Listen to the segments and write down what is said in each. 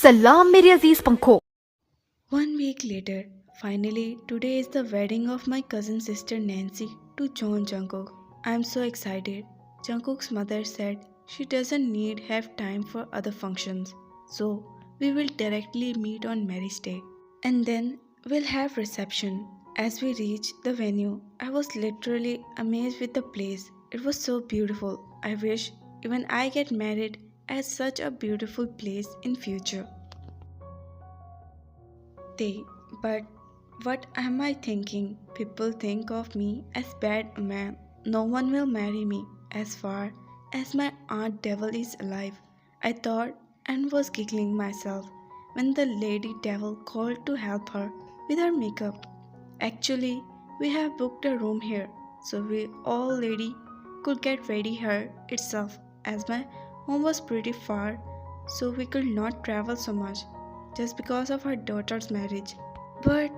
सलाम मेरे अजीज पंखों। 1 week later, finally, today is the wedding of my cousin sister Nancy to John Jungkook. I'm so excited. Jungkook's mother said she doesn't need have time for other functions, so we will directly meet on marriage day. And then we'll have reception. As we reached the venue, I was literally amazed with the place. It was so beautiful. I wish even I get married at such a beautiful place in future. They, but what am I thinking? People think of me as bad man. No one will marry me as far as my aunt devil is alive. I thought and was giggling myself when the lady devil called to help her with her makeup. Actually, we have booked a room here, so we all lady could get ready her itself as my home was pretty far, so we could not travel so much just because of her daughter's marriage. But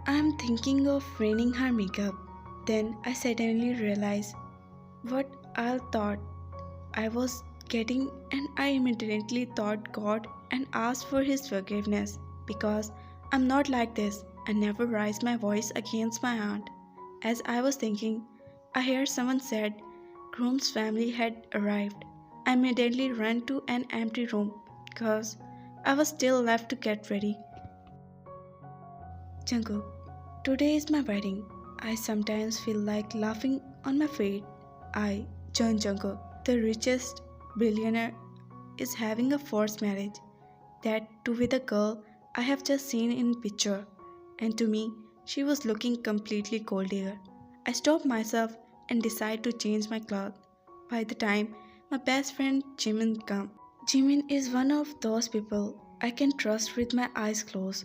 I'm thinking of raining her makeup. Then I suddenly realized what I thought I was getting, and I immediately thought God and asked for His forgiveness because I'm not like this. I never raised my voice against my aunt. As I was thinking, I heard someone said groom's family had arrived. I immediately ran to an empty room because I was still left to get ready. Jungkook, today is my wedding. I sometimes feel like laughing on my feet. I, John Jungkook, the richest billionaire, is having a forced marriage. That too with a girl I have just seen in picture. And to me, she was looking completely cold digger. I stopped myself and decided to change my clothes. By the time my best friend Jimin come, Jimin is one of those people I can trust with my eyes closed.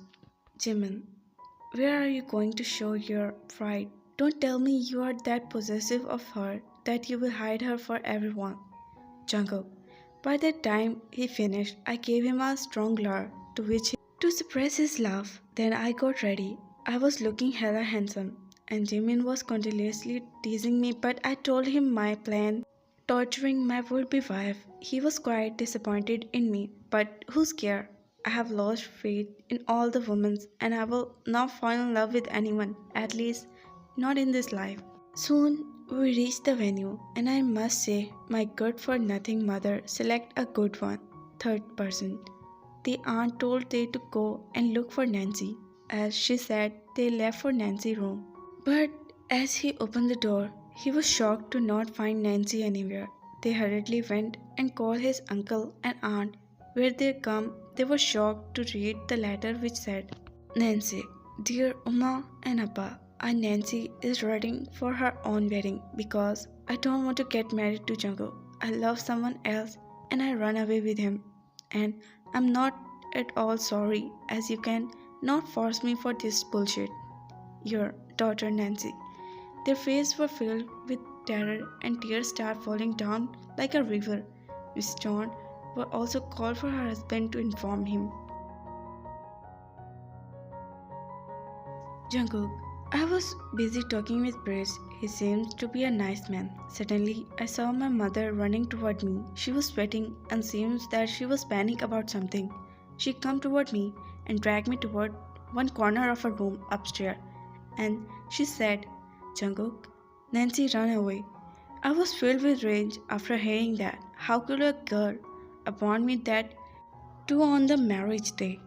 Jimin, where are you going to show your pride? Don't tell me you are that possessive of her that you will hide her for everyone. Jungkook. By the time he finished, I gave him a strong glare to which to suppress his laugh. Then I got ready. I was looking hella handsome, and Jimin was continuously teasing me, but I told him my plan, torturing my would-be wife. He was quite disappointed in me, but who's care? I have lost faith in all the women, and I will not fall in love with anyone, at least not in this life. Soon we reached the venue, and I must say, my good for nothing mother select a good one. Third person. The aunt told they to go and look for Nancy, as she said they left for Nancy's room. But as he opened the door, he was shocked to not find Nancy anywhere. They hurriedly went and called his uncle and aunt. Where they come, they were shocked to read the letter which said, Nancy, dear Uma and Appa, Nancy is ready for her own wedding because I don't want to get married to Jungle. I love someone else and I run away with him. And I'm not at all sorry as you can not force me for this bullshit. Your daughter Nancy. Their faces were filled with terror and tears started falling down like a river. Miss John were also called for her husband to inform him. Jungkook, I was busy talking with Grace. He seems to be a nice man. Suddenly, I saw my mother running toward me. She was sweating and seems that she was panic about something. She came toward me and dragged me toward one corner of a room upstairs. And she said, Jungkook, Nancy ran away. I was filled with rage after hearing that. How could a girl upon me that too on the marriage day?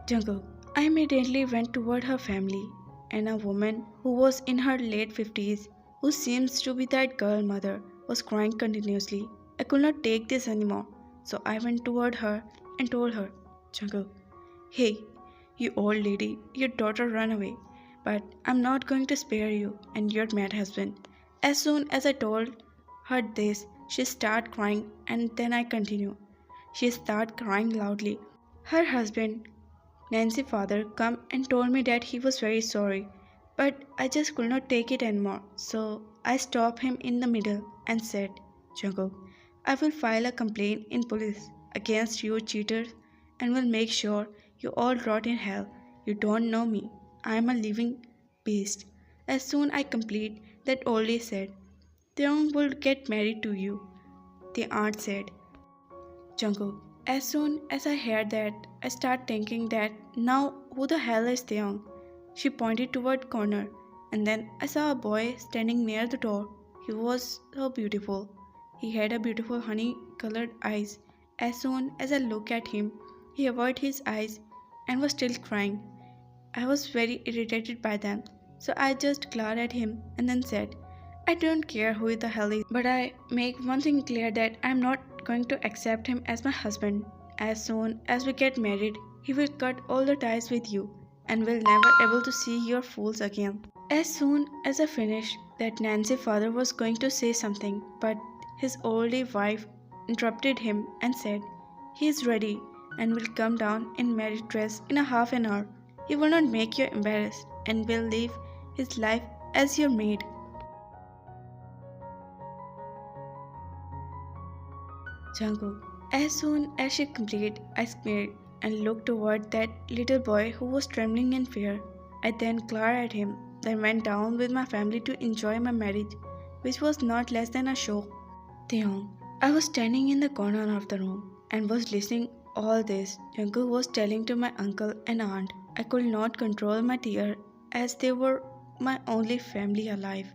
Jungkook. I immediately went toward her family, and a woman who was in her late 50s, who seems to be that girl mother, was crying continuously. I could not take this anymore, so I went toward her and told her, Jungkook, hey, you old lady, your daughter ran away, but I'm not going to spare you and your mad husband. As soon as I told her this, she started crying, and then I continued. She started crying loudly. Her husband Nancy's father come and told me that he was very sorry, but I just could not take it anymore. So I stopped him in the middle and said, Jungkook, I will file a complaint in police against you cheaters and will make sure you all rot in hell. You don't know me. I am a living beast. As soon I complete, that old lady said, Taeyong will get married to you. The aunt said, Jungkook. As soon as I heard that, I start thinking that now who the hell is Taeyong? She pointed toward corner, and then I saw a boy standing near the door. He was so beautiful. He had a beautiful honey-colored eyes. As soon as I looked at him, he averted his eyes and was still crying. I was very irritated by them, so I just glared at him and then said, I don't care who the hell is, but I make one thing clear that I'm not going to accept him as my husband. As soon as we get married, he will cut all the ties with you and will never able to see your fools again. As soon as I finished, that Nancy's father was going to say something, but his oldie wife interrupted him and said, he is ready and will come down in married dress in a half an hour. He will not make you embarrassed and will live his life as your maid. Jungkook. As soon as she completed, I squared and looked toward that little boy who was trembling in fear. I then glared at him, then went down with my family to enjoy my marriage, which was not less than a show. Taeyong. I was standing in the corner of the room and was listening all this. Jungkook was telling to my uncle and aunt. I could not control my tears as they were my only family alive.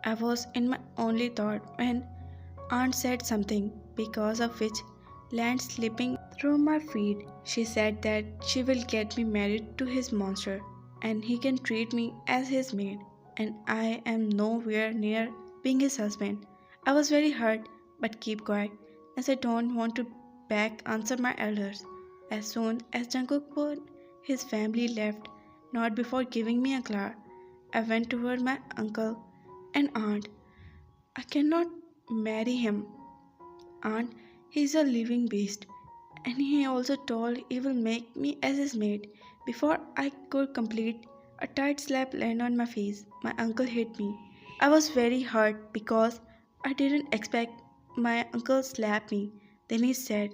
I was in my only thought when aunt said something because of which land slipping through my feet. She said that she will get me married to his monster and he can treat me as his maid and I am nowhere near being his husband. I was very hurt but keep quiet as I don't want to back answer my elders. As soon as Jungkook put his family left, not before giving me a glare, I went toward my uncle and aunt. I cannot marry him, aunt. He is a living beast, and he also told he will make me as his maid. Before I could complete, a tight slap landed on my face. My uncle hit me. I was very hurt because I didn't expect my uncle slap me. Then he said,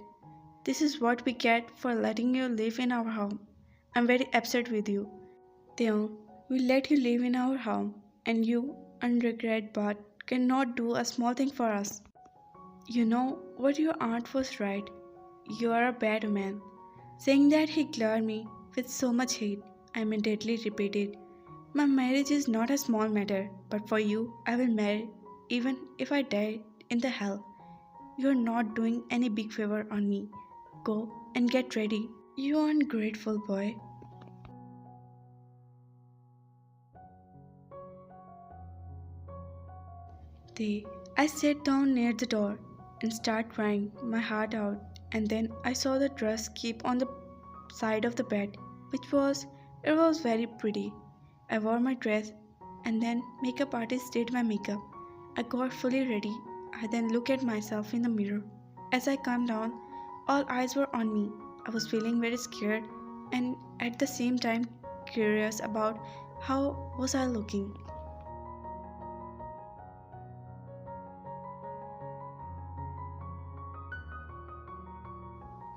this is what we get for letting you live in our home. I'm very upset with you. Theon, we let you live in our home, and you, unregret but cannot do a small thing for us. You know what your aunt was right. You are a bad man. Saying that he glared me with so much hate, I immediately repeated, my marriage is not a small matter, but for you I will marry even if I die in the hell. You are not doing any big favor on me. Go and get ready. You ungrateful boy. They, I sat down near the door and started crying my heart out, and then I saw the dress keep on the side of the bed, it was very pretty. I wore my dress and then makeup artist did my makeup. I got fully ready. I then looked at myself in the mirror. As I calmed down, all eyes were on me. I was feeling very scared and at the same time curious about how was I looking.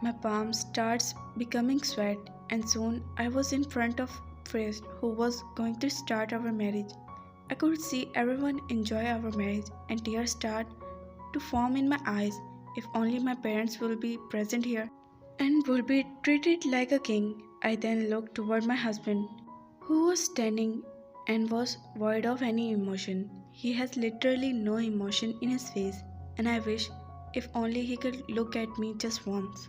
My palms starts becoming sweat and soon I was in front of priest who was going to start our marriage. I could see everyone enjoy our marriage and tears start to form in my eyes. If only my parents will be present here and would be treated like a king. I then looked toward my husband who was standing and was void of any emotion. He has literally no emotion in his face and I wish if only he could look at me just once.